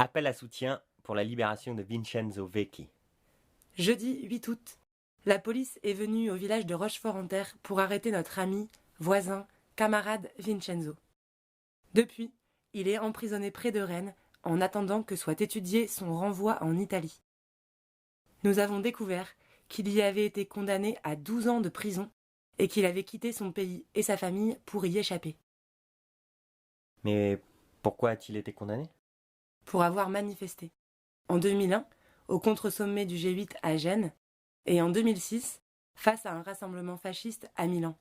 Appel à soutien pour la libération de Vincenzo Vecchi. Jeudi 8 août, la police est venue au village de Rochefort-en-Terre pour arrêter notre ami, voisin, camarade Vincenzo. Depuis, il est emprisonné près de Rennes en attendant que soit étudié son renvoi en Italie. Nous avons découvert qu'il y avait été condamné à 12 ans de prison et qu'il avait quitté son pays et sa famille pour y échapper. Mais pourquoi a-t-il été condamné ? Pour avoir manifesté. En 2001, au contre-sommet du G8 à Gênes, et en 2006, face à un rassemblement fasciste à Milan.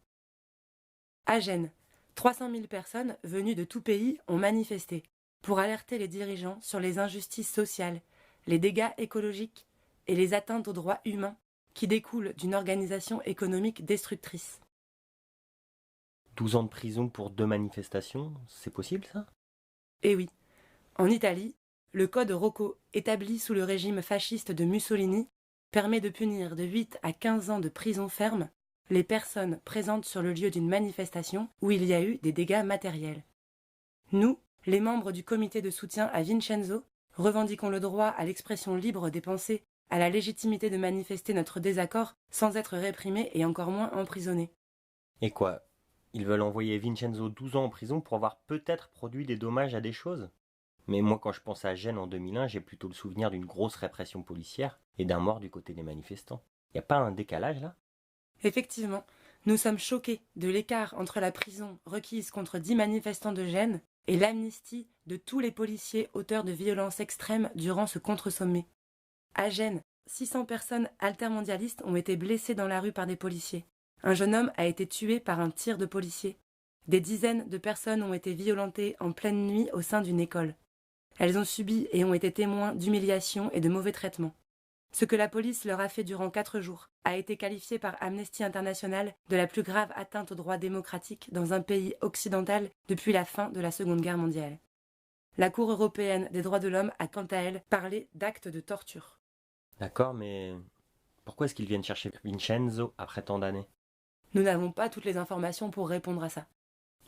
À Gênes, 300 000 personnes venues de tout pays ont manifesté pour alerter les dirigeants sur les injustices sociales, les dégâts écologiques et les atteintes aux droits humains qui découlent d'une organisation économique destructrice. 12 ans de prison pour 2 manifestations, c'est possible ça ? Eh oui, en Italie, le code Rocco, établi sous le régime fasciste de Mussolini, permet de punir de 8 à 15 ans de prison ferme les personnes présentes sur le lieu d'une manifestation où il y a eu des dégâts matériels. Nous, les membres du comité de soutien à Vincenzo, revendiquons le droit à l'expression libre des pensées, à la légitimité de manifester notre désaccord sans être réprimés et encore moins emprisonnés. Et quoi ? Ils veulent envoyer Vincenzo 12 ans en prison pour avoir peut-être produit des dommages à des choses ? Mais moi, quand je pense à Gênes en 2001, j'ai plutôt le souvenir d'une grosse répression policière et d'un mort du côté des manifestants. Y a pas un décalage là ? Effectivement, nous sommes choqués de l'écart entre la prison requise contre 10 manifestants de Gênes et l'amnistie de tous les policiers auteurs de violences extrêmes durant ce contre-sommet. À Gênes, 600 personnes altermondialistes ont été blessées dans la rue par des policiers. Un jeune homme a été tué par un tir de policier. Des dizaines de personnes ont été violentées en pleine nuit au sein d'une école. Elles ont subi et ont été témoins d'humiliations et de mauvais traitements. Ce que la police leur a fait durant 4 jours a été qualifié par Amnesty International de la plus grave atteinte aux droits démocratiques dans un pays occidental depuis la fin de la Seconde Guerre mondiale. La Cour européenne des droits de l'homme a quant à elle parlé d'actes de torture. D'accord, mais pourquoi est-ce qu'ils viennent chercher Vincenzo après tant d'années ? Nous n'avons pas toutes les informations pour répondre à ça.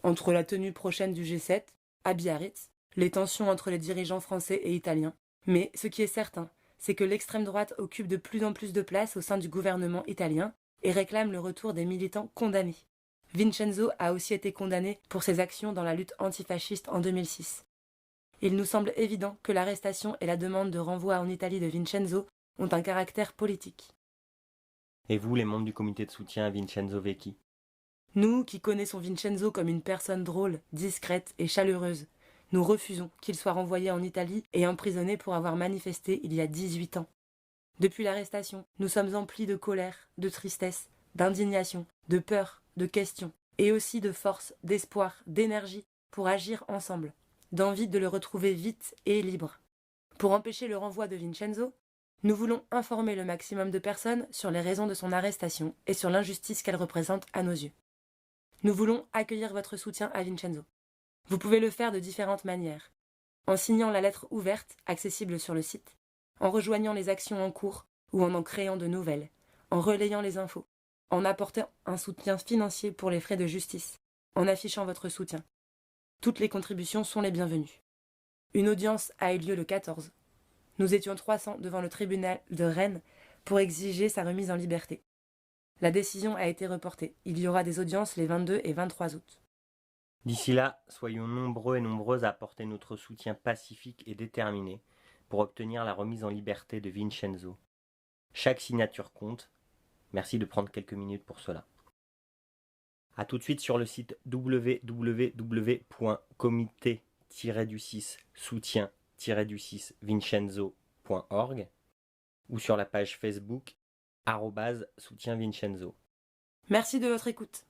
Entre la tenue prochaine du G7, à Biarritz, les tensions entre les dirigeants français et italiens. Mais ce qui est certain, c'est que l'extrême droite occupe de plus en plus de place au sein du gouvernement italien et réclame le retour des militants condamnés. Vincenzo a aussi été condamné pour ses actions dans la lutte antifasciste en 2006. Il nous semble évident que l'arrestation et la demande de renvoi en Italie de Vincenzo ont un caractère politique. Et vous, les membres du comité de soutien à Vincenzo Vecchi ? Nous, qui connaissons Vincenzo comme une personne drôle, discrète et chaleureuse, nous refusons qu'il soit renvoyé en Italie et emprisonné pour avoir manifesté il y a 18 ans. Depuis l'arrestation, nous sommes emplis de colère, de tristesse, d'indignation, de peur, de questions, et aussi de force, d'espoir, d'énergie pour agir ensemble, d'envie de le retrouver vite et libre. Pour empêcher le renvoi de Vincenzo, nous voulons informer le maximum de personnes sur les raisons de son arrestation et sur l'injustice qu'elle représente à nos yeux. Nous voulons accueillir votre soutien à Vincenzo. Vous pouvez le faire de différentes manières. En signant la lettre ouverte, accessible sur le site, en rejoignant les actions en cours ou en créant de nouvelles, en relayant les infos, en apportant un soutien financier pour les frais de justice, en affichant votre soutien. Toutes les contributions sont les bienvenues. Une audience a eu lieu le 14. Nous étions 300 devant le tribunal de Rennes pour exiger sa remise en liberté. La décision a été reportée. Il y aura des audiences les 22 et 23 août. D'ici là, soyons nombreux et nombreuses à apporter notre soutien pacifique et déterminé pour obtenir la remise en liberté de Vincenzo. Chaque signature compte. Merci de prendre quelques minutes pour cela. A tout de suite sur le site www.comité-soutien-vincenzo.org ou sur la page Facebook @soutienvincenzo. Merci de votre écoute.